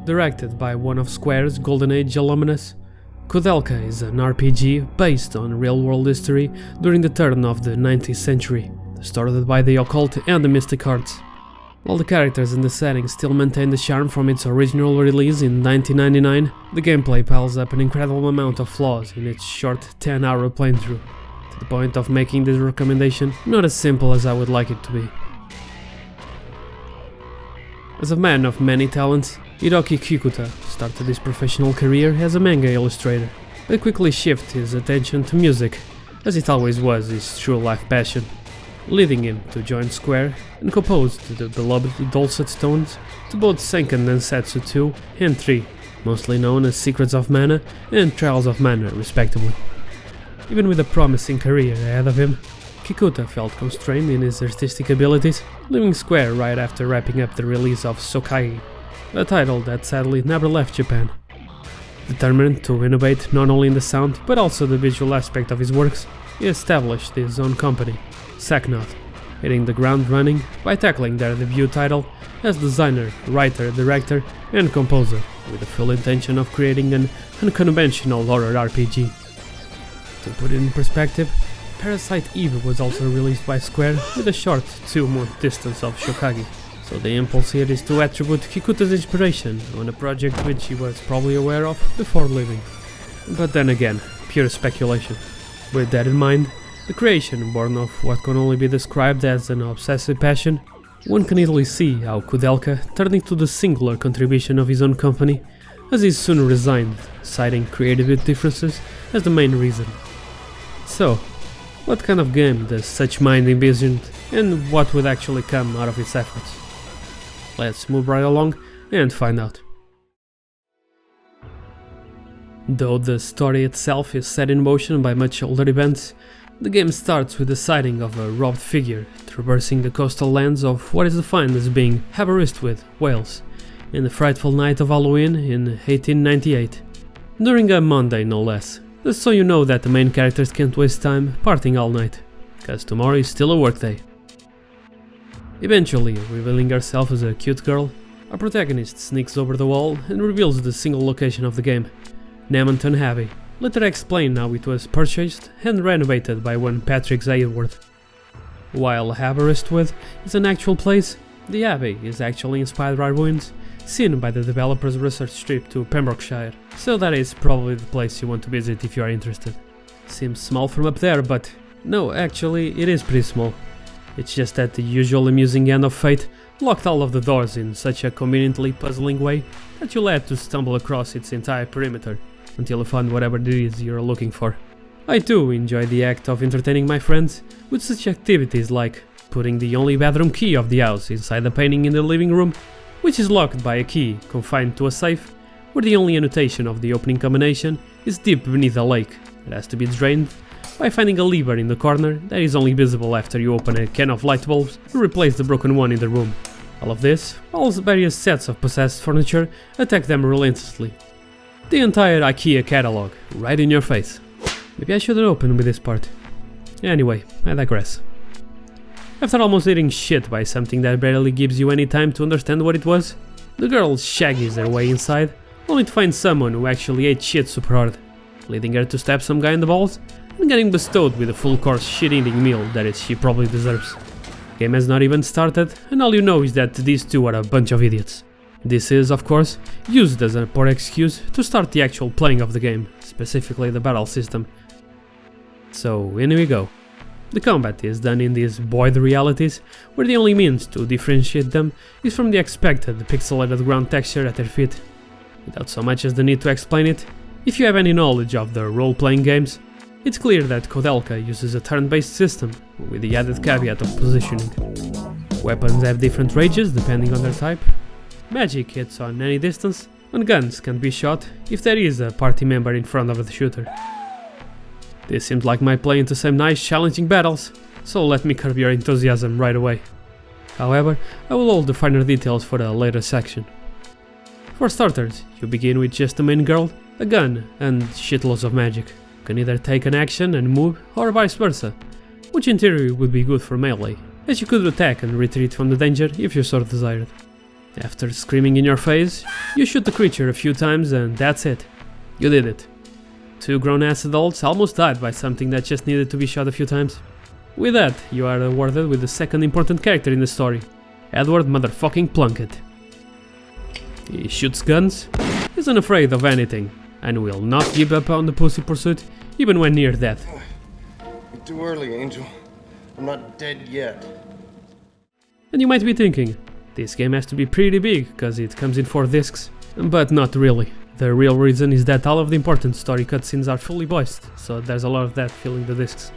Directed by one of Square's Golden Age alumnus, Koudelka is an RPG based on real-world history during the turn of the 19th century, distorted by the occult and the mystic arts. While the characters and the setting still maintain the charm from its original release in 1999, the gameplay piles up an incredible amount of flaws in its short 10-hour playthrough, to the point of making this recommendation not as simple as I would like it to be. As a man of many talents, Hiroki Kikuta started his professional career as a manga illustrator, but quickly shifted his attention to music, as it always was his true life passion, leading him to join Square and compose the beloved dulcet tones to both Senkan Densetsu 2 and 3, mostly known as Secrets of Mana and Trials of Mana respectively. Even with a promising career ahead of him, Kikuta felt constrained in his artistic abilities, leaving Square right after wrapping up the release of Sokage, a title that sadly never left Japan. Determined to innovate not only in the sound but also the visual aspect of his works, he established his own company, Saknath, hitting the ground running by tackling their debut title as designer, writer, director and composer, with the full intention of creating an unconventional horror RPG. To put it in perspective, Parasite Eve was also released by Square with a short 2-month distance of Shokage, so the impulse here is to attribute Kikuta's inspiration on a project which he was probably aware of before leaving. But then again, pure speculation. With that in mind, the creation born of what can only be described as an obsessive passion, one can easily see how Koudelka turned into the singular contribution of his own company, as he soon resigned, citing creative differences as the main reason. So, what kind of game does such mind envision, and what would actually come out of its efforts? Let's move right along and find out. Though the story itself is set in motion by much older events, the game starts with the sighting of a robbed figure traversing the coastal lands of what is defined as being Aberystwyth, Wales, in the frightful night of Halloween in 1898. During a Monday no less, just so you know that the main characters can't waste time partying all night, cause tomorrow is still a workday. Eventually, revealing herself as a cute girl, our protagonist sneaks over the wall and reveals the single location of the game, Namonton Abbey, later explained how it was purchased and renovated by one Patrick Zaidworth. While Aberystwyth is an actual place, the Abbey is actually inspired by ruins seen by the developer's research trip to Pembrokeshire, so that is probably the place you want to visit if you are interested. Seems small from up there, but no, actually it is pretty small. It's just that the usual amusing end of fate locked all of the doors in such a conveniently puzzling way that you'll have to stumble across its entire perimeter until you find whatever it is you're looking for. I too enjoy the act of entertaining my friends with such activities like putting the only bathroom key of the house inside the painting in the living room, which is locked by a key confined to a safe, where the only annotation of the opening combination is deep beneath a lake that has to be drained, by finding a lever in the corner that is only visible after you open a can of light bulbs to replace the broken one in the room. All of this, while various sets of possessed furniture attack them relentlessly. The entire IKEA catalog, right in your face. Maybe I should open with this part. Anyway, I digress. After almost eating shit by something that barely gives you any time to understand what it was, the girl shaggies her way inside, only to find someone who actually ate shit super hard, leading her to stab some guy in the balls and getting bestowed with a full course shit-eating meal that she probably deserves. The game has not even started, and all you know is that these two are a bunch of idiots. This is, of course, used as a poor excuse to start the actual playing of the game, specifically the battle system. So, in we go. The combat is done in these void realities, where the only means to differentiate them is from the expected pixelated ground texture at their feet. Without so much as the need to explain it, if you have any knowledge of the role-playing games, it's clear that Koudelka uses a turn-based system, with the added caveat of positioning. Weapons have different ranges depending on their type. Magic hits on any distance, and guns can be shot if there is a party member in front of the shooter. This seems like my play into some nice challenging battles, so let me curb your enthusiasm right away. However, I will hold the finer details for a later section. For starters, you begin with just the main girl, a gun, and shitloads of magic. You can either take an action and move, or vice versa, which in theory would be good for melee, as you could attack and retreat from the danger if you so desired. After screaming in your face, you shoot the creature a few times and that's it. You did it. 2 grown-ass adults almost died by something that just needed to be shot a few times. With that, you are awarded with the second important character in the story, Edward motherfucking Plunkett. He shoots guns, isn't afraid of anything, and will not give up on the pussy pursuit even when near death. You're too early, Angel. I'm not dead yet. And you might be thinking, this game has to be pretty big because it comes in 4 discs, but not really. The real reason is that all of the important story cutscenes are fully voiced, so there's a lot of that filling the discs.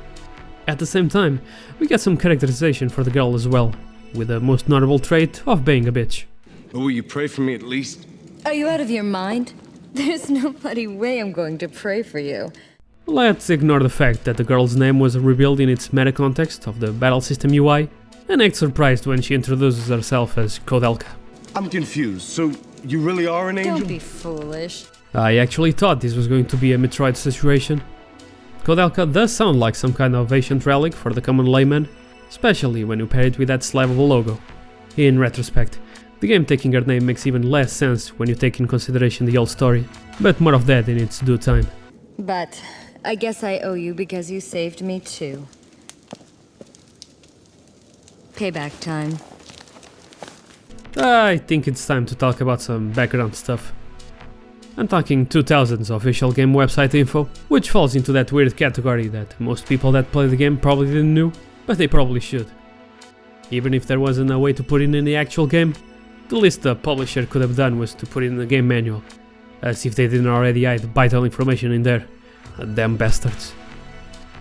At the same time, we get some characterization for the girl as well, with the most notable trait of being a bitch. Will you pray for me at least? Are you out of your mind? There's no bloody way I'm going to pray for you. Let's ignore the fact that the girl's name was revealed in its meta context of the battle system UI, and act surprised when she introduces herself as Koudelka. I'm confused, so you really are an angel? Don't be foolish. I actually thought this was going to be a Metroid situation. Koudelka does sound like some kind of ancient relic for the common layman, especially when you pair it with that slab of a logo. In retrospect, the game taking her name makes even less sense when you take in consideration the old story, but more of that in its due time. But I guess I owe you because you saved me too. Payback time. I think it's time to talk about some background stuff. I'm talking 2000's official game website info, which falls into that weird category that most people that play the game probably didn't know, but they probably should. Even if there wasn't a way to put it in the actual game, the least the publisher could have done was to put it in the game manual, as if they didn't already hide vital information in there. Damn bastards.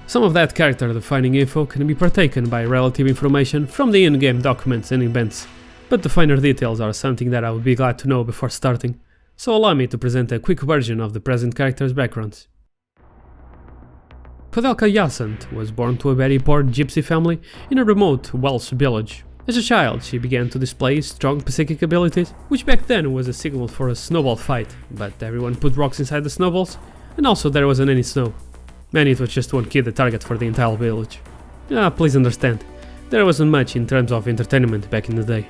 Some of that character defining info can be partaken by relative information from the in-game documents and events, but the finer details are something that I would be glad to know before starting, so allow me to present a quick version of the present characters' backgrounds. Koudelka Yasant was born to a very poor gypsy family in a remote Welsh village. As a child, she began to display strong psychic abilities, which back then was a signal for a snowball fight, but everyone put rocks inside the snowballs, and also there wasn't any snow. And it was just one kid the target for the entire village. Please understand, there wasn't much in terms of entertainment back in the day.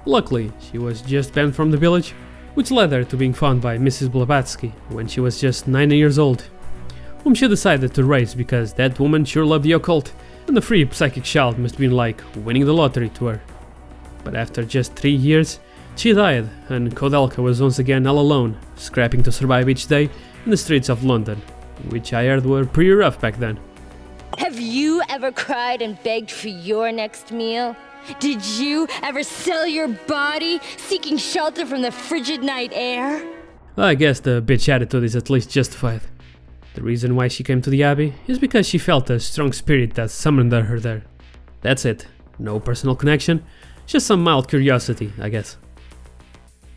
Luckily, she was just banned from the village, which led her to being found by Mrs. Blavatsky when she was just 9 years old, whom she decided to raise because that woman sure loved the occult, and the free psychic child must have been like winning the lottery to her. But after just 3 years, she died, and Koudelka was once again all alone, scrapping to survive each day in the streets of London, which I heard were pretty rough back then. Have you ever cried and begged for your next meal? Did you ever sell your body, seeking shelter from the frigid night air? I guess the bitch attitude is at least justified. The reason why she came to the Abbey is because she felt a strong spirit that summoned her there. That's it. No personal connection, just some mild curiosity, I guess.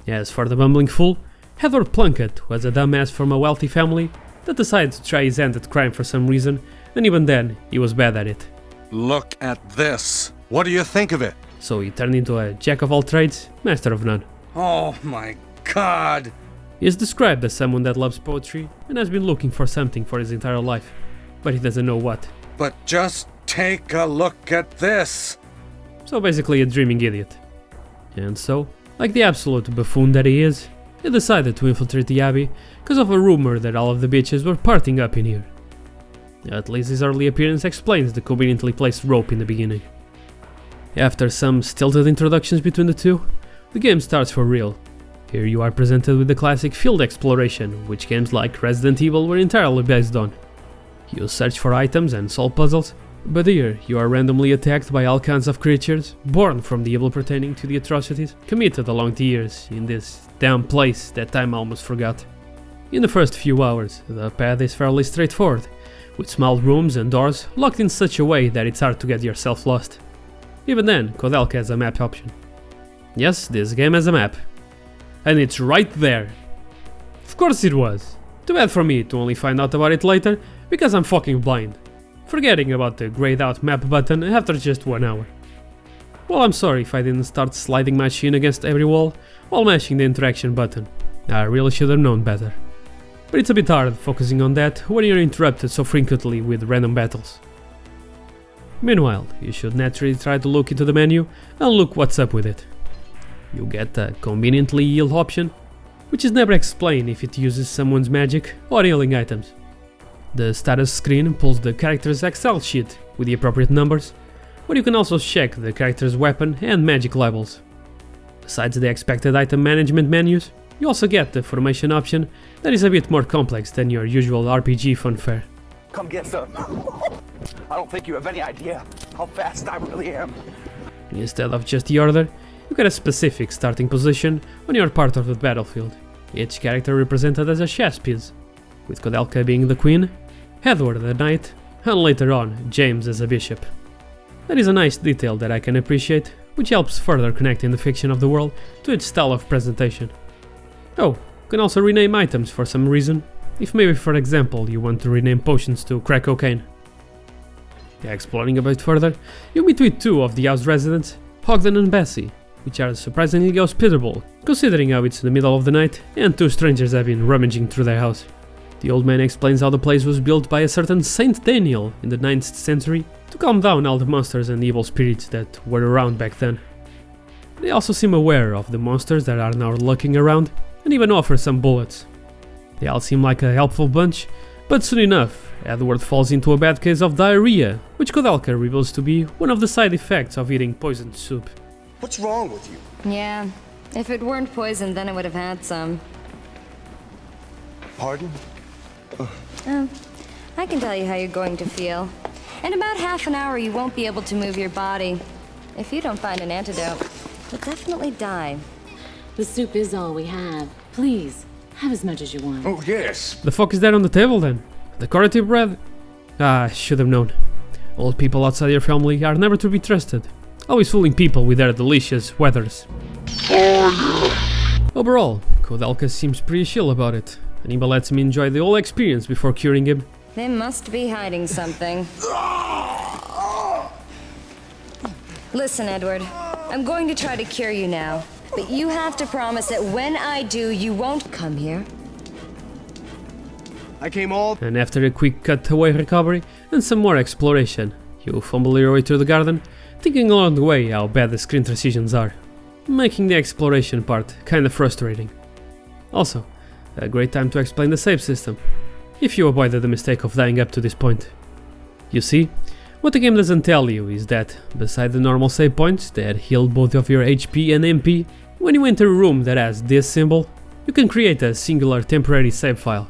As for the bumbling fool, Edward Plunkett was a dumbass from a wealthy family that decided to try his hand at crime for some reason, and even then, he was bad at it. Look at this. What do you think of it? So he turned into a jack of all trades, master of none. Oh my god. He is described as someone that loves poetry and has been looking for something for his entire life, but he doesn't know what. But just take a look at this. So basically a dreaming idiot. And so, like the absolute buffoon that he is, he decided to infiltrate the Abbey because of a rumor that all of the bitches were partying up in here. At least his early appearance explains the conveniently placed rope in the beginning. After some stilted introductions between the two, the game starts for real. Here you are presented with the classic field exploration, which games like Resident Evil were entirely based on. You search for items and solve puzzles, but here you are randomly attacked by all kinds of creatures, born from the evil pertaining to the atrocities committed along the years in this damn place that time almost forgot. In the first few hours, the path is fairly straightforward, with small rooms and doors locked in such a way that it's hard to get yourself lost. Even then, Koudelka has a map option. Yes, this game has a map. And it's right there. Of course it was. Too bad for me to only find out about it later, because I'm fucking blind. Forgetting about the grayed out map button after just 1 hour. Well, I'm sorry if I didn't start sliding my shin against every wall while mashing the interaction button. I really should have known better. But it's a bit hard focusing on that when you're interrupted so frequently with random battles. Meanwhile, you should naturally try to look into the menu and look what's up with it. You get a conveniently heal option, which is never explained if it uses someone's magic or healing items. The status screen pulls the character's Excel sheet with the appropriate numbers, where you can also check the character's weapon and magic levels. Besides the expected item management menus, you also get the formation option that is a bit more complex than your usual RPG funfare. Come get some. I don't think you have any idea how fast I really am. Instead of just the order, you get a specific starting position when you are part of the battlefield, each character represented as a chess piece, with Koudelka being the queen, Edward the knight, and later on James as a bishop. That is a nice detail that I can appreciate, which helps further connecting the fiction of the world to its style of presentation. Oh, you can also rename items for some reason, if maybe for example you want to rename potions to crack cocaine. Exploring a bit further, you meet with two of the house residents, Ogden and Bessie, which are surprisingly hospitable, considering how it's the middle of the night and two strangers have been rummaging through their house. The old man explains how the place was built by a certain Saint Daniel in the 9th century to calm down all the monsters and evil spirits that were around back then. They also seem aware of the monsters that are now lurking around and even offer some bullets. They all seem like a helpful bunch, but soon enough, Edward falls into a bad case of diarrhea, which Koudelka reveals to be one of the side effects of eating poisoned soup. What's wrong with you? Yeah, if it weren't poisoned, then I would have had some. Pardon? Oh, I can tell you how you're going to feel. In about half an hour, you won't be able to move your body. If you don't find an antidote, you'll definitely die. The soup is all we have. Please, have as much as you want. Oh, yes. The fuck is that on the table then? Decorative bread? Ah, I should have known. Old people outside your family are never to be trusted, always fooling people with their delicious weathers. Overall, Koudelka seems pretty chill about it, and even lets him enjoy the whole experience before curing him. They must be hiding something. Listen, Edward, I'm going to try to cure you now, but you have to promise that when I do, you won't come here. I came all... And after a quick cutaway recovery and some more exploration, you fumble your way through the garden, thinking along the way how bad the screen transitions are, making the exploration part kinda frustrating. Also, a great time to explain the save system, if you avoided the mistake of dying up to this point. You see, what the game doesn't tell you is that, beside the normal save points that heal both of your HP and MP, when you enter a room that has this symbol, you can create a singular temporary save file.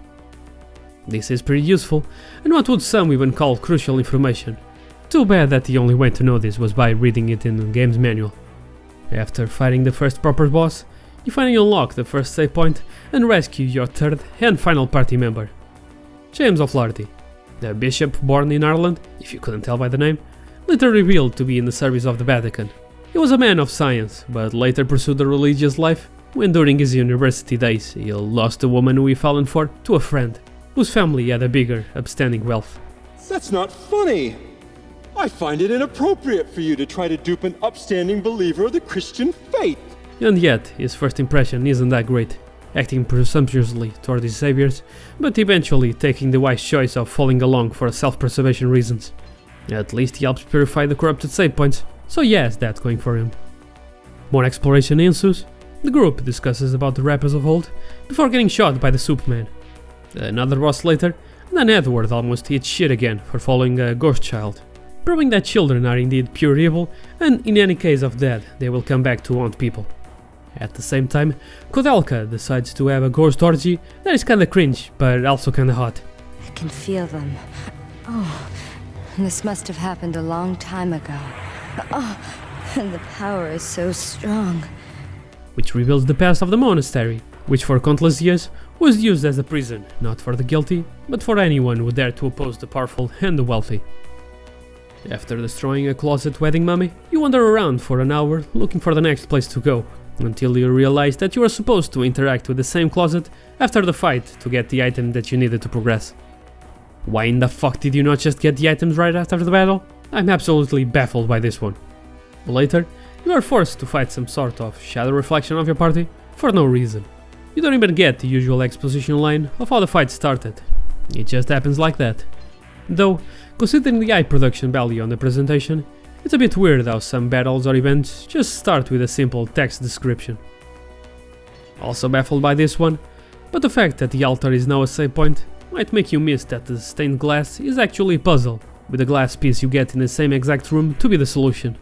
This is pretty useful, and what would some even call crucial information. Too bad that the only way to know this was by reading it in the game's manual. After fighting the first proper boss, you finally unlock the first save point and rescue your third and final party member, James O'Flaherty, the bishop born in Ireland, if you couldn't tell by the name, later revealed to be in the service of the Vatican. He was a man of science, but later pursued a religious life when during his university days he lost the woman who he fallen for to a friend, whose family had a bigger, upstanding wealth. That's not funny. I find it inappropriate for you to try to dupe an upstanding believer of the Christian faith. And yet, his first impression isn't that great, acting presumptuously toward his saviors, but eventually taking the wise choice of following along for self-preservation reasons. At least he helps purify the corrupted save points, so he has that going for him. More exploration ensues. The group discusses about the rappers of old, before getting shot by the soup man. Another boss later, and then Edward almost eats shit again for following a ghost child, proving that children are indeed pure evil, and in any case of death, they will come back to haunt people. At the same time, Koudelka decides to have a ghost orgy that is kinda cringe, but also kinda hot. I can feel them. Oh, this must have happened a long time ago. Oh, and the power is so strong. Which reveals the past of the monastery, which for countless years was used as a prison, not for the guilty, but for anyone who dared to oppose the powerful and the wealthy. After destroying a closet wedding mummy, you wander around for an hour looking for the next place to go, until you realize that you are supposed to interact with the same closet after the fight to get the item that you needed to progress. Why in the fuck did you not just get the items right after the battle? I'm absolutely baffled by this one. Later, you are forced to fight some sort of shadow reflection of your party for no reason. You don't even get the usual exposition line of how the fight started. It just happens like that. Though, considering the high production value on the presentation, It's a bit weird how some battles or events just start with a simple text description. Also baffled by this one, but the fact that the altar is now a save point might make you miss that the stained glass is actually a puzzle, with a glass piece you get in the same exact room to be the solution.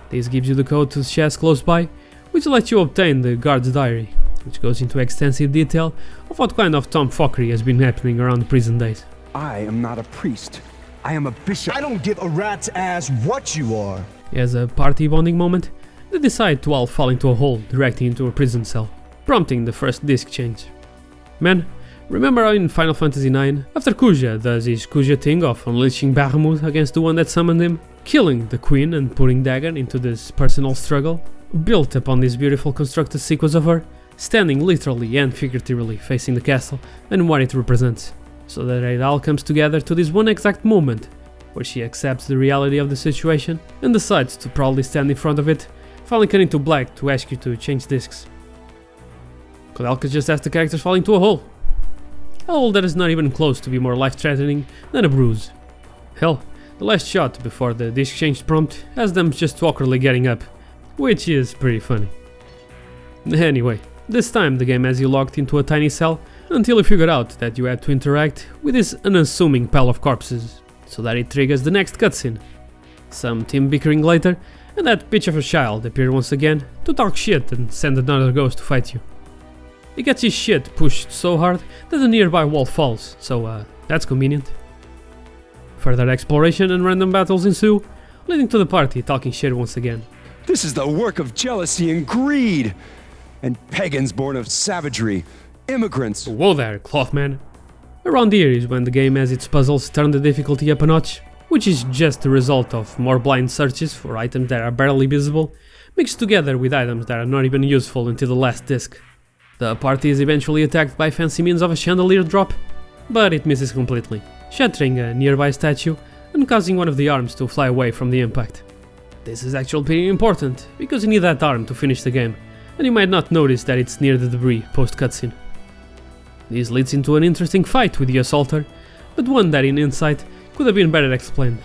This gives you the code to the chest close by, which lets you obtain the guard's diary, which goes into extensive detail of what kind of tomfoolery has been happening around the prison days. I am not a priest. I am a bishop. I don't give a rat's ass what you are. As a party bonding moment, they decide to all fall into a hole directly into a prison cell, prompting the first disc change. Man, remember how in Final Fantasy IX, after Kuja does his Kuja thing of unleashing Bahamut against the one that summoned him, killing the queen and putting dagger into this personal struggle, built upon this beautiful constructed sequence of her, standing literally and figuratively facing the castle and what it represents, so that it all comes together to this one exact moment, where she accepts the reality of the situation and decides to proudly stand in front of it, falling into black to ask you to change discs. Koudelka just has the characters fall into a hole. A hole that is not even close to be more life-threatening than a bruise. Hell, the last shot before the disc change prompt has them just awkwardly getting up, which is pretty funny. Anyway, this time the game has you locked into a tiny cell until you figure out that you have to interact with this unassuming pile of corpses, so that it triggers the next cutscene. Some team bickering later, and that bitch of a child appears once again to talk shit and send another ghost to fight you. He gets his shit pushed so hard that a nearby wall falls, so that's convenient. Further exploration and random battles ensue, leading to the party talking shit once again. This is the work of jealousy and greed. And pagans born of savagery. Immigrants. Whoa there, Clothman. Around here is when the game has its puzzles turn the difficulty up a notch, which is just the result of more blind searches for items that are barely visible, mixed together with items that are not even useful until the last disc. The party is eventually attacked by fancy means of a chandelier drop, but it misses completely, shattering a nearby statue and causing one of the arms to fly away from the impact. This is actually pretty important, because you need that arm to finish the game, and you might not notice that it's near the debris post-cutscene. This leads into an interesting fight with the assaulter, but one that in hindsight could have been better explained.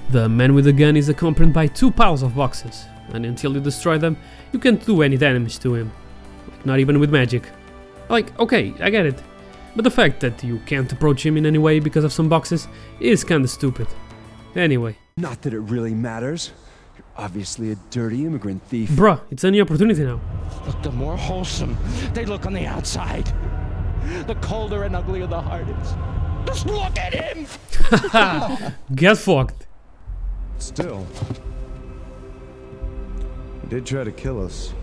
The man with the gun is accompanied by two piles of boxes, and until you destroy them, you can't do any damage to him. Like, not even with magic. Like, okay, I get it, but the fact that you can't approach him in any way because of some boxes is kinda stupid. Anyway. Not that it really matters. You're obviously a dirty immigrant thief. Bruh, it's a new opportunity now. Look, the more wholesome they look on the outside, the colder and uglier the heart is. Just look at him! Get fucked. Still, he did try to kill us.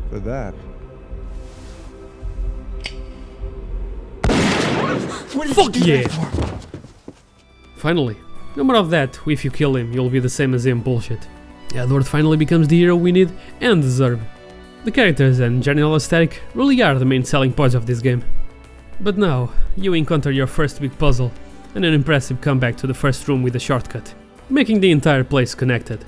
For that. Fuck yeah! Finally, no more of that, if you kill him, you'll be the same as him bullshit. Edward finally becomes the hero we need and deserve. The characters and general aesthetic really are the main selling points of this game. But now, you encounter your first big puzzle, and an impressive comeback to the first room with a shortcut, making the entire place connected.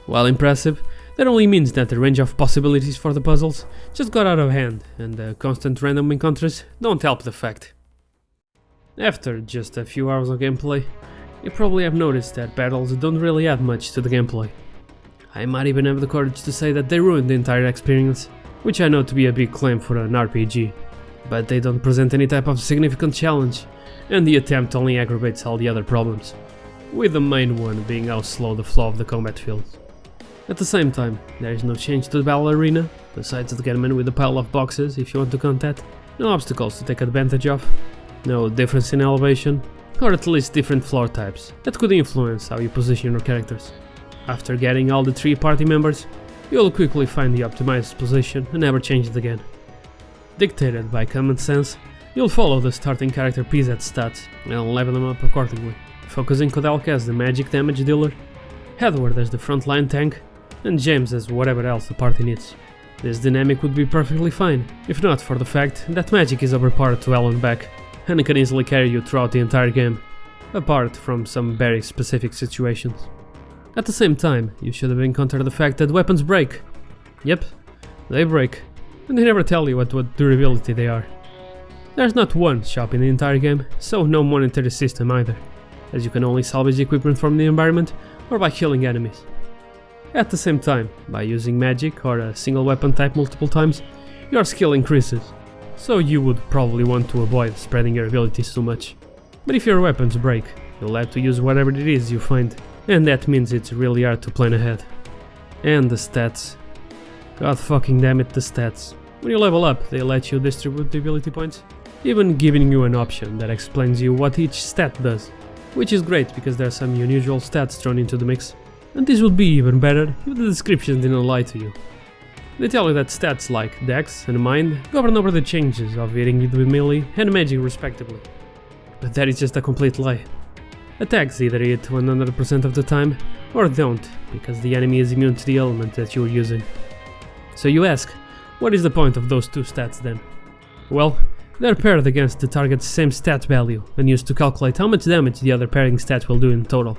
While impressive, that only means that the range of possibilities for the puzzles just got out of hand, and the constant random encounters don't help the fact. After just a few hours of gameplay, you probably have noticed that battles don't really add much to the gameplay. I might even have the courage to say that they ruined the entire experience, which I know to be a big claim for an RPG, but they don't present any type of significant challenge, and the attempt only aggravates all the other problems, with the main one being how slow the flow of the combat feels. At the same time, there is no change to the battle arena, besides the gunman with a pile of boxes if you want to count that, no obstacles to take advantage of, no difference in elevation, or at least different floor types that could influence how you position your characters. After getting all the 3 party members, you'll quickly find the optimized position and never change it again. Dictated by common sense, you'll follow the starting character PZ stats and level them up accordingly, focusing Koudelka as the magic damage dealer, Edward as the frontline tank, and James as whatever else the party needs. This dynamic would be perfectly fine, if not for the fact that magic is overpowered to hell and back, and can easily carry you throughout the entire game, apart from some very specific situations. At the same time, you should have encountered the fact that weapons break. Yep, they break, and they never tell you what durability they are. There's not one shop in the entire game, so no monetary system either, as you can only salvage equipment from the environment or by killing enemies. At the same time, by using magic or a single weapon type multiple times, your skill increases, so you would probably want to avoid spreading your abilities too much. But if your weapons break, you'll have to use whatever it is you find, and that means it's really hard to plan ahead. And the stats. God fucking damn it, the stats. When you level up, they let you distribute the ability points, even giving you an option that explains you what each stat does, which is great because there are some unusual stats thrown into the mix, and this would be even better if the description didn't lie to you. They tell you that stats like Dex and Mind govern over the changes of hitting with melee and magic respectively, but that is just a complete lie. Attacks either hit 100% of the time or don't, because the enemy is immune to the element that you are using. So you ask, what is the point of those two stats then? Well, they're paired against the target's same stat value and used to calculate how much damage the other pairing stat will do in total.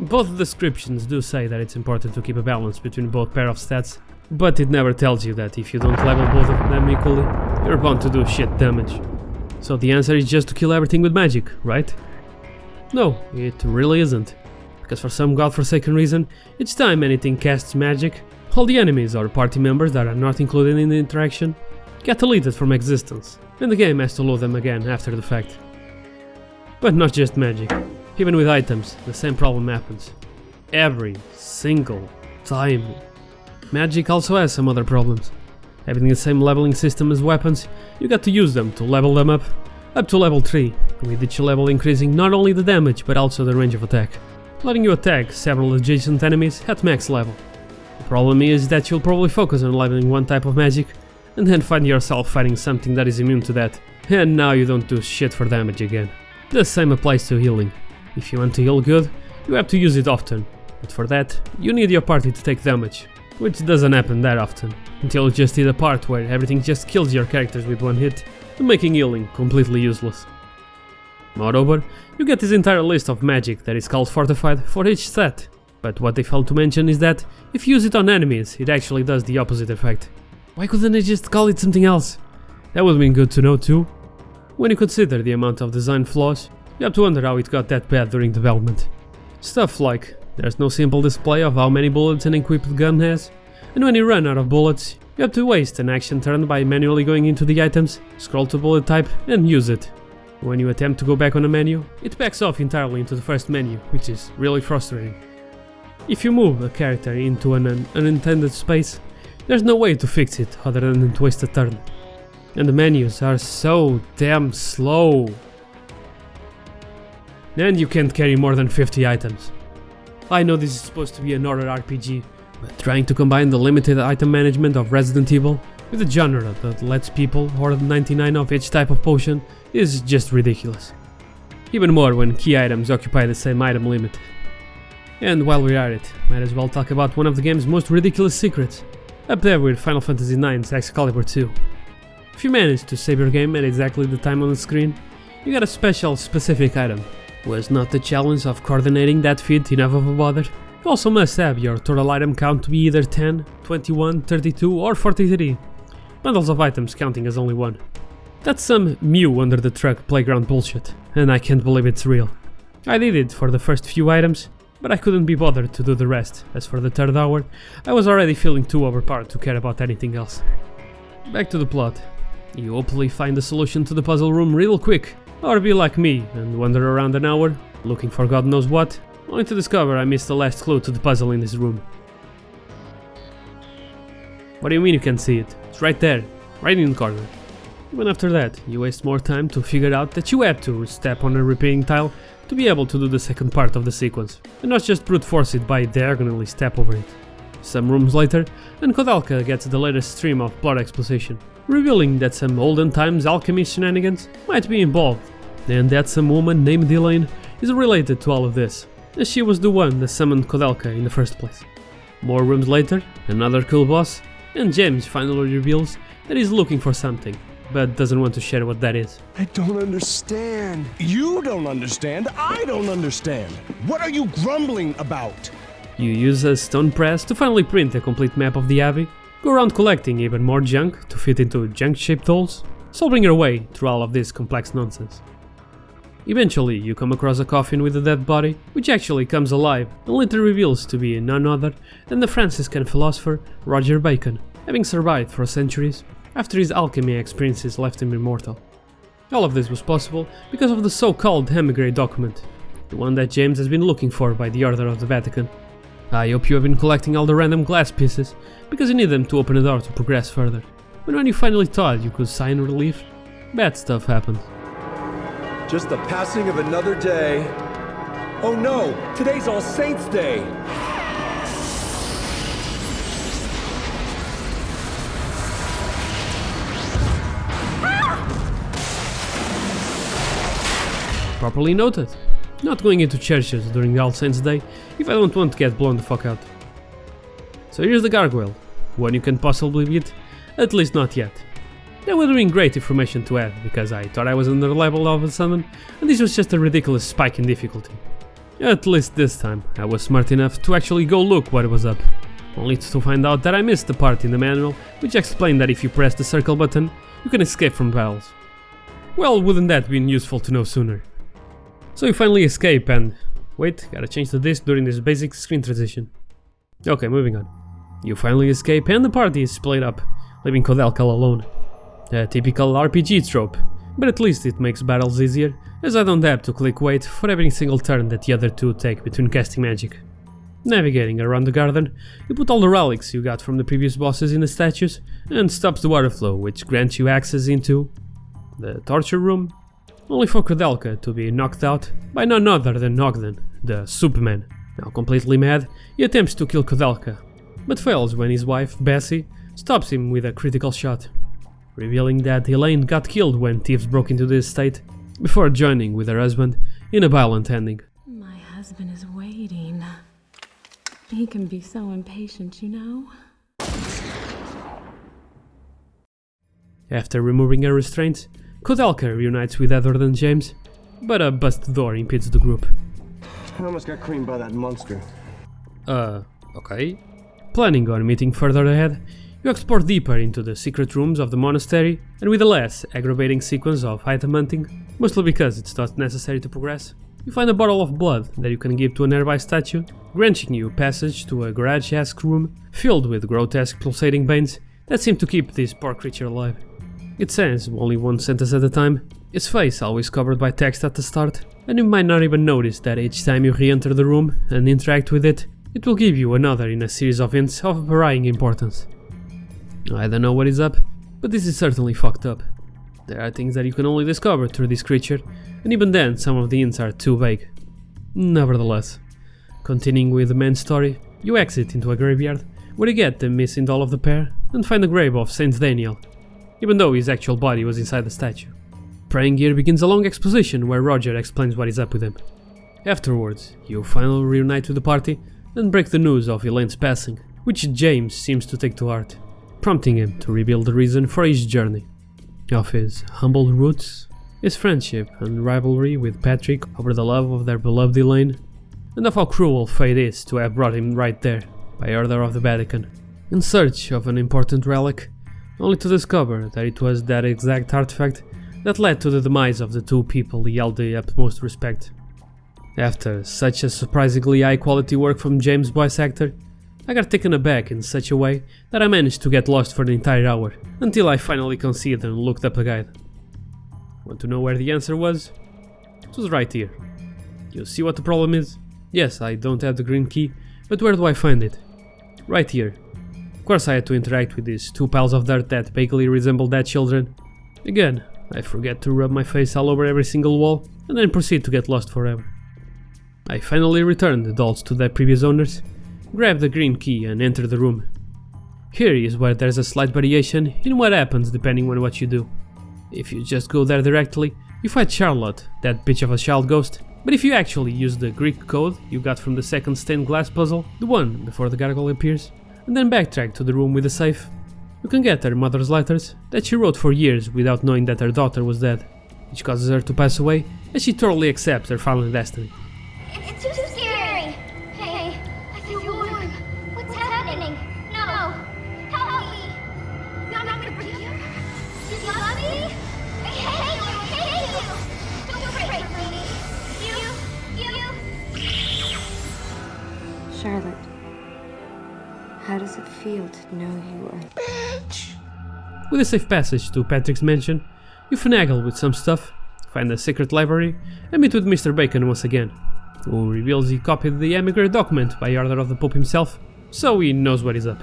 Both descriptions do say that it's important to keep a balance between both pair of stats, but it never tells you that if you don't level both of them equally, you're bound to do shit damage. So the answer is just to kill everything with magic, right? No, it really isn't, because for some godforsaken reason, each time anything casts magic, all the enemies or party members that are not included in the interaction get deleted from existence, and the game has to load them again after the fact. But not just magic, even with items, the same problem happens. Every single time. Magic also has some other problems. Having the same leveling system as weapons, you got to use them to level them up to level 3, with each level increasing not only the damage but also the range of attack, letting you attack several adjacent enemies at max level. The problem is that you'll probably focus on leveling one type of magic, and then find yourself fighting something that is immune to that, and now you don't do shit for damage again. The same applies to healing. If you want to heal good, you have to use it often, but for that, you need your party to take damage, which doesn't happen that often, until you just hit a part where everything just kills your characters with one hit, making healing completely useless. Moreover, you get this entire list of magic that is called fortified for each stat, but what they failed to mention is that if you use it on enemies, it actually does the opposite effect. Why couldn't they just call it something else? That would have been good to know too. When you consider the amount of design flaws, you have to wonder how it got that bad during development. Stuff like, there's no simple display of how many bullets an equipped gun has, and when you run out of bullets, you have to waste an action turn by manually going into the items, scroll to bullet type, and use it. When you attempt to go back on a menu, it backs off entirely into the first menu, which is really frustrating. If you move a character into an unintended space, there's no way to fix it other than to waste a turn. And the menus are so damn slow. And you can't carry more than 50 items. I know this is supposed to be an horror RPG, but trying to combine the limited item management of Resident Evil with a genre that lets people hoard 99 of each type of potion is just ridiculous. Even more when key items occupy the same item limit. And while we are at it, might as well talk about one of the game's most ridiculous secrets, up there with Final Fantasy IX's Excalibur 2. If you manage to save your game at exactly the time on the screen, you get a special specific item. Was not the challenge of coordinating that feat enough of a bother? You also must have your total item count to be either 10, 21, 32 or 43, bundles of items counting as only one. That's some Mew under the truck playground bullshit, and I can't believe it's real. I did it for the first few items, but I couldn't be bothered to do the rest. As for the third hour, I was already feeling too overpowered to care about anything else. Back to the plot. You hopefully find the solution to the puzzle room real quick, or be like me and wander around an hour, looking for God knows what, only to discover I missed the last clue to the puzzle in this room. What do you mean you can't see it? It's right there, right in the corner. Even after that, you waste more time to figure out that you had to step on a repeating tile to be able to do the second part of the sequence, and not just brute force it by diagonally step over it. Some rooms later, and Koudelka gets the latest stream of plot exposition, revealing that some olden times alchemy shenanigans might be involved, and that some woman named Elaine is related to all of this, as she was the one that summoned Koudelka in the first place. More rooms later, another cool boss, and James finally reveals that he's looking for something, but doesn't want to share what that is. I don't understand. You don't understand. I don't understand. What are you grumbling about? You use a stone press to finally print a complete map of the Abbey, go around collecting even more junk to fit into junk-shaped holes, solving your way through all of this complex nonsense. Eventually, you come across a coffin with a dead body, which actually comes alive and later reveals to be none other than the Franciscan philosopher Roger Bacon, having survived for centuries after his alchemy experiences left him immortal. All of this was possible because of the so-called emigre document, the one that James has been looking for by the order of the Vatican. I hope you have been collecting all the random glass pieces, because you need them to open a door to progress further. But when you finally thought you could sigh in relief, bad stuff happened. Just the passing of another day. Oh no, today's All Saints' Day. Properly noted. Not going into churches during the All Saints' Day if I don't want to get blown the fuck out. So here's the gargoyle, one you can possibly beat, at least not yet. That would have been great information to add, because I thought I was under level all of a sudden, and this was just a ridiculous spike in difficulty. At least this time, I was smart enough to actually go look what was up, only to find out that I missed the part in the manual which explained that if you press the circle button, you can escape from battles. Well, wouldn't that have been useful to know sooner? So you finally escape and... wait, gotta change the disc during this basic screen transition. Okay, moving on. You finally escape and the party is split up, leaving Koudelka alone. A typical RPG trope, but at least it makes battles easier, as I don't have to click wait for every single turn that the other two take between casting magic. Navigating around the garden, you put all the relics you got from the previous bosses in the statues, and stops the water flow, which grants you access into... the torture room? Only for Koudelka to be knocked out by none other than Ogden, the Superman. Now completely mad, he attempts to kill Koudelka, but fails when his wife, Bessie, stops him with a critical shot, revealing that Elaine got killed when thieves broke into the estate, before joining with her husband in a violent ending. My husband is waiting. He can be so impatient, you know. After removing her restraints, Koudelka reunites with Edward and James, but a busted door impedes the group. I almost got creamed by that monster. Okay. Planning on meeting further ahead, you explore deeper into the secret rooms of the monastery, and with a less aggravating sequence of item hunting, mostly because it's not necessary to progress, you find a bottle of blood that you can give to a nearby statue, granting you passage to a garage-esque room filled with grotesque pulsating veins that seem to keep this poor creature alive. It says only one sentence at a time, its face always covered by text at the start, and you might not even notice that each time you re-enter the room and interact with it, it will give you another in a series of hints of varying importance. I don't know what is up, but this is certainly fucked up. There are things that you can only discover through this creature, and even then some of the hints are too vague. Nevertheless, continuing with the main story, you exit into a graveyard, where you get the missing doll of the pair, and find the grave of Saint Daniel, even though his actual body was inside the statue. Praying here begins a long exposition where Roger explains what is up with him. Afterwards, you finally reunite with the party and break the news of Elaine's passing, which James seems to take to heart, prompting him to reveal the reason for his journey. Of his humble roots, his friendship and rivalry with Patrick over the love of their beloved Elaine, and of how cruel fate is to have brought him right there, by order of the Vatican, in search of an important relic, only to discover that it was that exact artifact that led to the demise of the two people he held the utmost respect. After such a surprisingly high quality work from James' voice actor, I got taken aback in such a way that I managed to get lost for the entire hour, until I finally considered and looked up a guide. Want to know where the answer was? It was right here. You see what the problem is? Yes, I don't have the green key, but where do I find it? Right here. Of course I had to interact with these two piles of dirt that vaguely resemble dead children. Again, I forget to rub my face all over every single wall, and then proceed to get lost forever. I finally returned the dolls to their previous owners, grab the green key and enter the room. Here is where there's a slight variation in what happens depending on what you do. If you just go there directly, you fight Charlotte, that bitch of a child ghost, but if you actually use the Greek code you got from the second stained glass puzzle, the one before the gargoyle appears, and then backtrack to the room with the safe, you can get her mother's letters that she wrote for years without knowing that her daughter was dead, which causes her to pass away as she totally accepts her fallen destiny. It's too scary! Hey, I feel warm. What's happening? No! Help me! You're not gonna forgive? You love me? Charlotte, how does it feel to know you are... With a safe passage to Patrick's mansion, you finagle with some stuff, find a secret library, and meet with Mr. Bacon once again, who reveals he copied the emigre document by order of the Pope himself, so he knows what is up.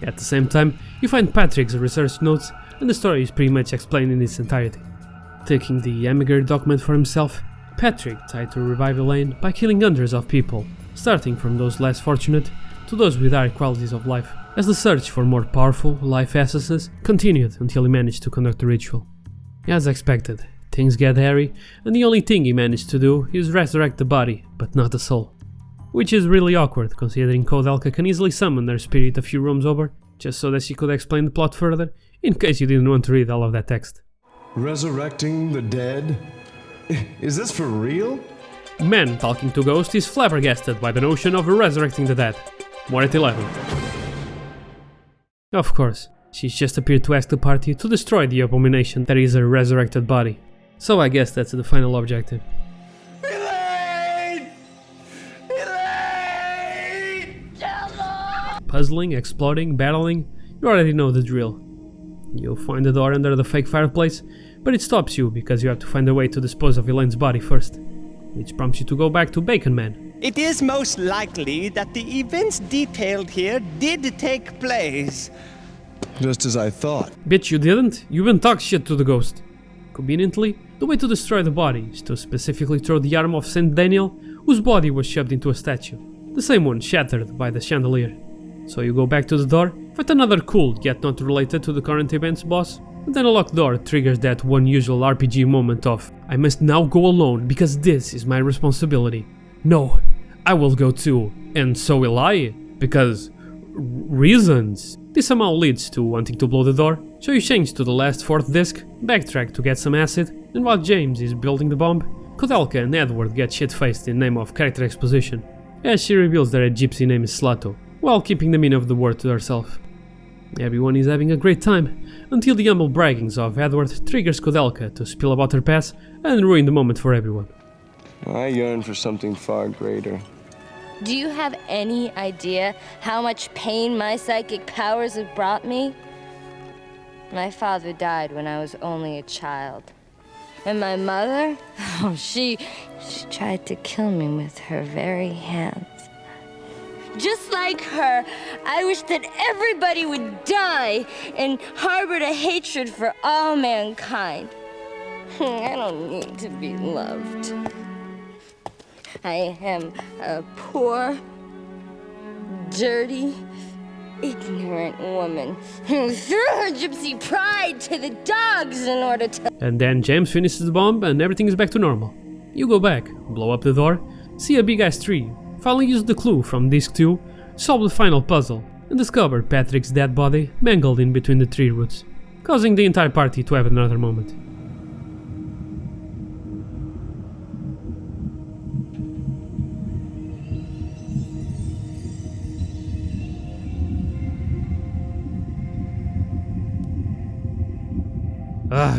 At the same time, you find Patrick's research notes, and the story is pretty much explained in its entirety. Taking the emigre document for himself, Patrick tried to revive Elaine by killing hundreds of people, starting from those less fortunate to those with higher qualities of life, as the search for more powerful life essences continued until he managed to conduct the ritual. As expected, things get hairy, and the only thing he managed to do is resurrect the body, but not the soul. Which is really awkward, considering Koudelka can easily summon her spirit a few rooms over, just so that she could explain the plot further, in case you didn't want to read all of that text. Resurrecting the dead? Is this for real? Man talking to Ghost is flabbergasted by the notion of resurrecting the dead. More at 11. Of course, she's just appeared to ask the party to destroy the abomination that is her resurrected body. So I guess that's the final objective. Elaine! Elaine! Puzzling, exploding, battling, you already know the drill. You'll find the door under the fake fireplace, but it stops you because you have to find a way to dispose of Elaine's body first, which prompts you to go back to Bacon Man. It is most likely that the events detailed here did take place. Just as I thought. Bitch, you didn't? You even talked shit to the ghost. Conveniently, the way to destroy the body is to specifically throw the arm of Saint Daniel, whose body was shoved into a statue, the same one shattered by the chandelier. So you go back to the door, fight another cool yet not related to the current events boss, and then a locked door triggers that one usual RPG moment of, I must now go alone because this is my responsibility. No, I will go too, and so will I, because reasons. This somehow leads to wanting to blow the door, so you change to the last fourth disc, backtrack to get some acid, and while James is building the bomb, Koudelka and Edward get shit-faced in name of character exposition, as she reveals that her gypsy name is Slato, while keeping the meaning of the word to herself. Everyone is having a great time, until the humble braggings of Edward triggers Koudelka to spill about her past and ruin the moment for everyone. I yearn for something far greater. Do you have any idea how much pain my psychic powers have brought me? My father died when I was only a child. And my mother? Oh, she tried to kill me with her very hands. Just like her, I wish that everybody would die and harbored a hatred for all mankind. I don't need to be loved. I am a poor, dirty, ignorant woman who threw her gypsy pride to the dogs in order to... And then James finishes the bomb and everything is back to normal. You go back, blow up the door, see a big-ass tree, finally use the clue from disc 2, solve the final puzzle, and discover Patrick's dead body mangled in between the tree roots, causing the entire party to have another moment.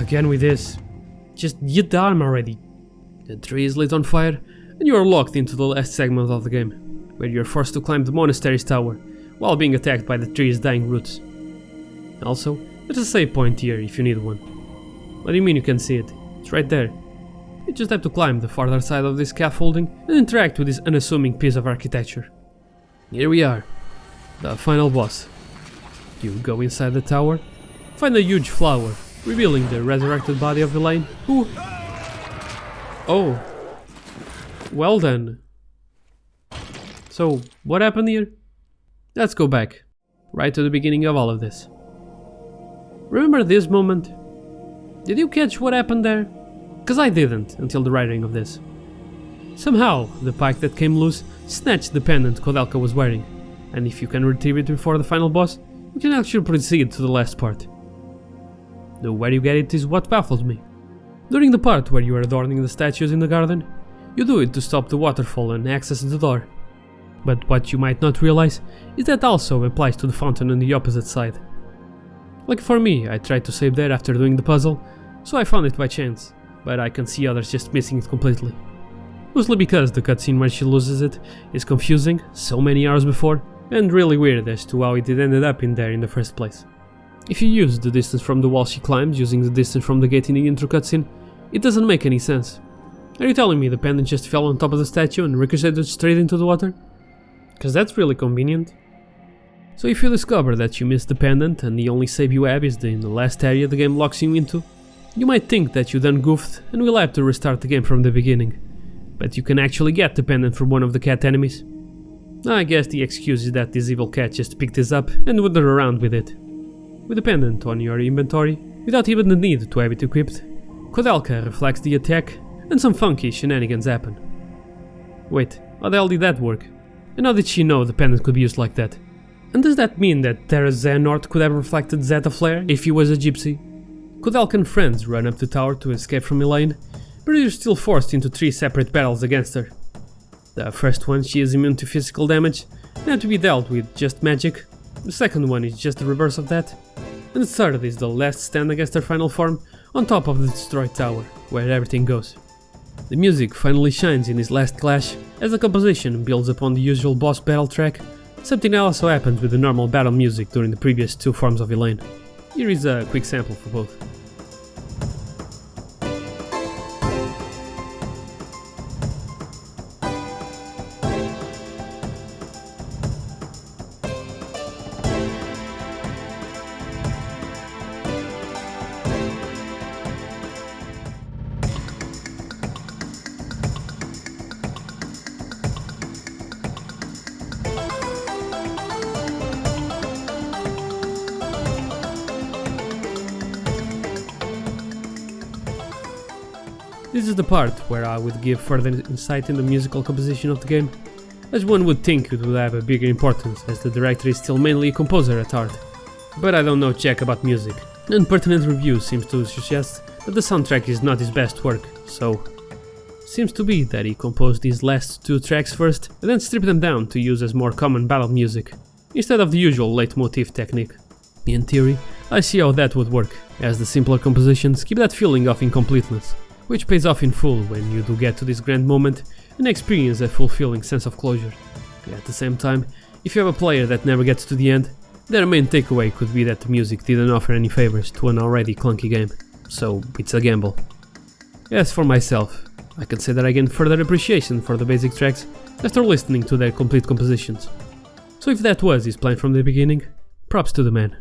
Again with this. Just get the arm already. The tree is lit on fire, and you are locked into the last segment of the game, where you are forced to climb the monastery's tower, while being attacked by the tree's dying roots. Also, there's a save point here if you need one. What do you mean you can see it? It's right there. You just have to climb the farther side of this scaffolding and interact with this unassuming piece of architecture. Here we are, the final boss. You go inside the tower, find a huge flower, revealing the resurrected body of Elaine, who... Oh. Well then. So, what happened here? Let's go back, right to the beginning of all of this. Remember this moment? Did you catch what happened there? Cause I didn't, until the writing of this. Somehow, the pike that came loose snatched the pendant Koudelka was wearing, and if you can retrieve it before the final boss, you can actually proceed to the last part. Though where you get it is what baffles me. During the part where you are adorning the statues in the garden, you do it to stop the waterfall and access the door. But what you might not realize is that also applies to the fountain on the opposite side. Like for me, I tried to save there after doing the puzzle, so I found it by chance, but I can see others just missing it completely. mostly because the cutscene where she loses it is confusing so many hours before, and really weird as to how it ended up in there in the first place. If you use the distance from the wall she climbs using the distance from the gate in the intro cutscene, it doesn't make any sense. Are you telling me the pendant just fell on top of the statue and ricocheted straight into the water? Cause that's really convenient. So if you discover that you missed the pendant and the only save you have is in the last area the game locks you into, you might think that you done goofed and will have to restart the game from the beginning. But you can actually get the pendant from one of the cat enemies. I guess the excuse is that this evil cat just picked this up and wandered around with it. With the pendant on your inventory, without even the need to have it equipped, Koudelka reflects the attack and some funky shenanigans happen. Wait, how the hell did that work? And how did she know the pendant could be used like that? And does that mean that Terra's Xehanort could have reflected Zeta Flare if he was a gypsy? Koudelka and friends run up the tower to escape from Elaine, but are still forced into 3 separate battles against her. The first one, she is immune to physical damage and had to be dealt with just magic. The second one is just the reverse of that. And the third is the last stand against her final form on top of the destroyed tower, where everything goes. The music finally shines in this last clash as the composition builds upon the usual boss battle track, something that also happens with the normal battle music during the previous 2 forms of Elaine. Here is a quick sample for both. This is the part where I would give further insight in the musical composition of the game, as one would think it would have a bigger importance as the director is still mainly a composer at heart. But I don't know jack about music, and pertinent reviews seems to suggest that the soundtrack is not his best work, so seems to be that he composed these last 2 tracks first and then stripped them down to use as more common battle music, instead of the usual leitmotif technique. In theory, I see how that would work, as the simpler compositions keep that feeling of incompleteness, which pays off in full when you do get to this grand moment and experience a fulfilling sense of closure. At the same time, if you have a player that never gets to the end, their main takeaway could be that the music didn't offer any favors to an already clunky game, so it's a gamble. As for myself, I can say that I gained further appreciation for the basic tracks after listening to their complete compositions. So if that was his plan from the beginning, props to the man.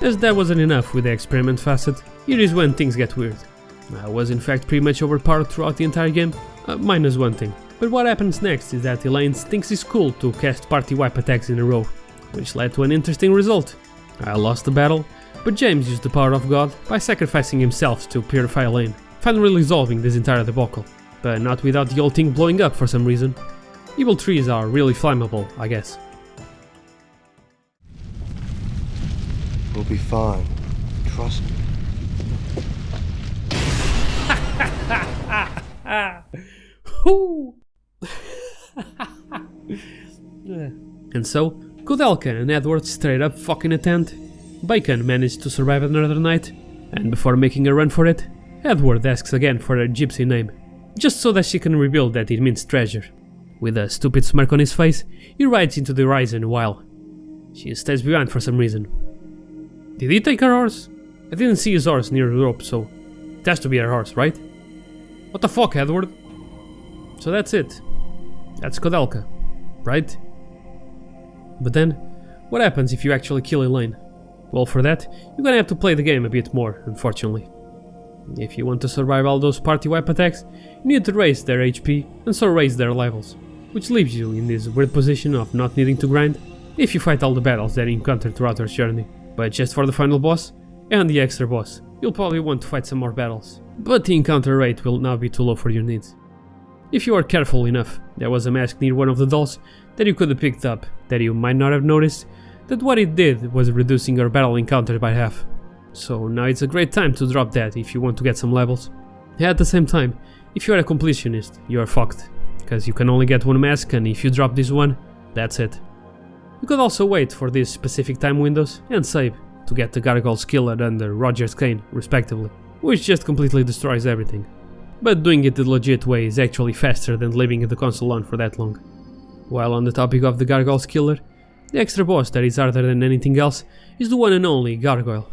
As that wasn't enough with the experiment facet, here is when things get weird. I was in fact pretty much overpowered throughout the entire game, minus one thing. But what happens next is that Elaine thinks it's cool to cast party wipe attacks in a row, which led to an interesting result. I lost the battle, but James used the power of God by sacrificing himself to purify Elaine, finally resolving this entire debacle, but not without the whole thing blowing up for some reason. Evil trees are really flammable, I guess. We'll be fine. Trust me. And so, Koudelka and Edward straight up fucking a tent. Bacon managed to survive another night, and before making a run for it, Edward asks again for her gypsy name, just so that she can reveal that it means treasure. With a stupid smirk on his face, he rides into the horizon while she stays behind for some reason. Did he take her horse? I didn't see his horse near the rope, so it has to be her horse, right? What the fuck, Edward? So that's it. That's Koudelka, right? But then, what happens if you actually kill Elaine? Well, for that, you're gonna have to play the game a bit more, unfortunately. If you want to survive all those party wipe attacks, you need to raise their HP and so raise their levels, which leaves you in this weird position of not needing to grind if you fight all the battles that you encounter throughout your journey. But just for the final boss and the extra boss, you'll probably want to fight some more battles, but the encounter rate will not be too low for your needs. If you are careful enough, there was a mask near one of the dolls that you could have picked up that you might not have noticed that what it did was reducing your battle encounter by half. So now it's a great time to drop that if you want to get some levels. At the same time, if you are a completionist, you are fucked, because you can only get one mask, and if you drop this one, that's it. You could also wait for these specific time windows and save to get the Gargoyle Skillet and the Roger's Cane, respectively, which just completely destroys everything. But doing it the legit way is actually faster than leaving the console on for that long. While on the topic of the Gargoyle Skillet, the extra boss that is harder than anything else is the one and only Gargoyle.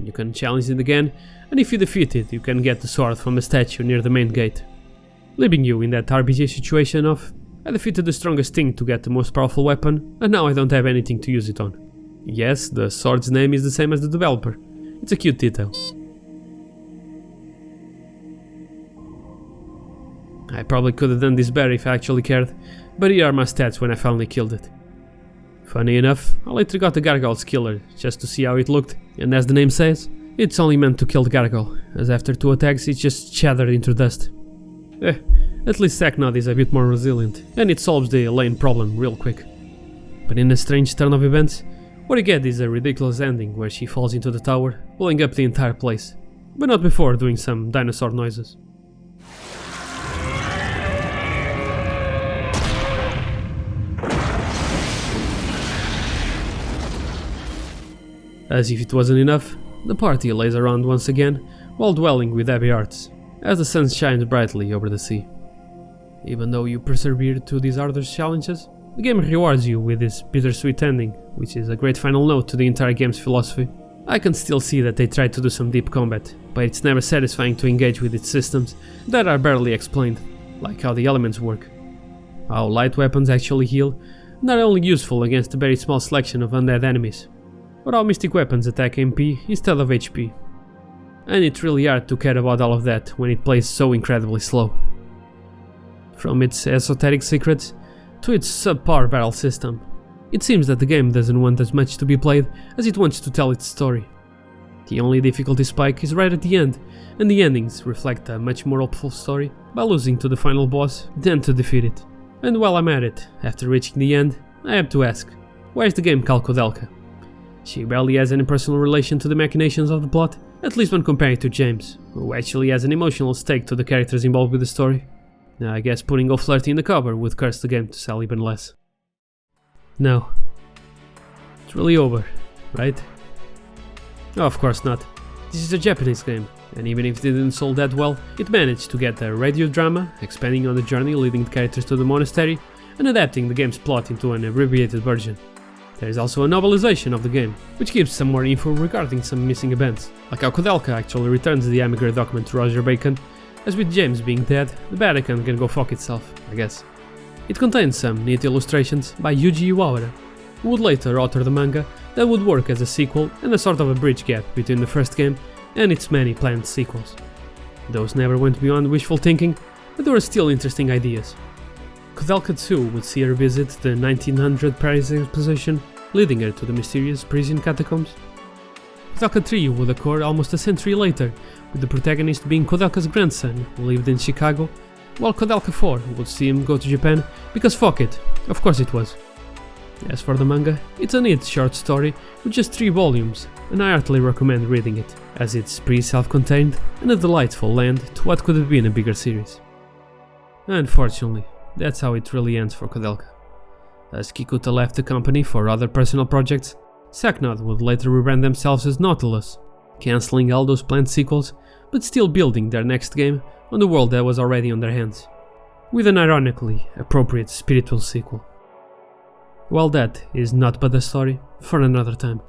You can challenge it again, and if you defeat it, you can get the sword from a statue near the main gate, leaving you in that RPG situation of, I defeated the strongest thing to get the most powerful weapon, and now I don't have anything to use it on. Yes, the sword's name is the same as the developer. It's a cute detail. I probably could have done this better if I actually cared, but here are my stats when I finally killed it. Funny enough, I later got the Gargoyle Skillet just to see how it looked, and as the name says, it's only meant to kill the Gargoyle, as after 2 attacks it's just shattered into dust. At least Saknod is a bit more resilient, and it solves the lane problem real quick. But in a strange turn of events, what you get is a ridiculous ending where she falls into the tower, blowing up the entire place, but not before doing some dinosaur noises. As if it wasn't enough, the party lays around once again while dwelling with happy hearts, as the sun shines brightly over the sea. Even though you persevered through these arduous challenges, the game rewards you with this bittersweet ending, which is a great final note to the entire game's philosophy. I can still see that they tried to do some deep combat, but it's never satisfying to engage with its systems that are barely explained, like how the elements work, how light weapons actually heal, and are only useful against a very small selection of undead enemies, or how mystic weapons attack MP instead of HP. And it's really hard to care about all of that when it plays so incredibly slow. From its esoteric secrets to its subpar battle system, it seems that the game doesn't want as much to be played as it wants to tell its story. The only difficulty spike is right at the end, and the endings reflect a much more hopeful story by losing to the final boss than to defeat it. And while I'm at it, after reaching the end, I have to ask, why is the game called Koudelka? She barely has any personal relation to the machinations of the plot, at least when comparing to James, who actually has an emotional stake to the characters involved with the story. I guess putting O'Flaherty in the cover would curse the game to sell even less. No. It's really over, right? Oh, of course not. This is a Japanese game, and even if it didn't sell that well, it managed to get a radio drama, expanding on the journey leading the characters to the monastery, and adapting the game's plot into an abbreviated version. There is also a novelization of the game, which gives some more info regarding some missing events, like how Koudelka actually returns the Amigra document to Roger Bacon, as with James being dead, the Vatican can go fuck itself, I guess. It contains some neat illustrations by Yuji Iwawara, who would later author the manga that would work as a sequel and a sort of a bridge gap between the first game and its many planned sequels. Those never went beyond wishful thinking, but there were still interesting ideas. Koudelka 2 would see her visit the 1900 Paris Exposition, leading her to the mysterious Parisian catacombs. Koudelka 3 would occur almost a century later, with the protagonist being Koudelka's grandson, who lived in Chicago, while Koudelka 4 would see him go to Japan, because fuck it, of course it was. As for the manga, it's a neat short story with just 3 volumes, and I heartily recommend reading it, as it's pretty self-contained and a delightful end to what could have been a bigger series. Unfortunately, that's how it really ends for Koudelka. As Kikuta left the company for other personal projects, Saknod would later rebrand themselves as Nautilus, cancelling all those planned sequels, but still building their next game on the world that was already on their hands, with an ironically appropriate spiritual sequel. Well, that is not but a story for another time.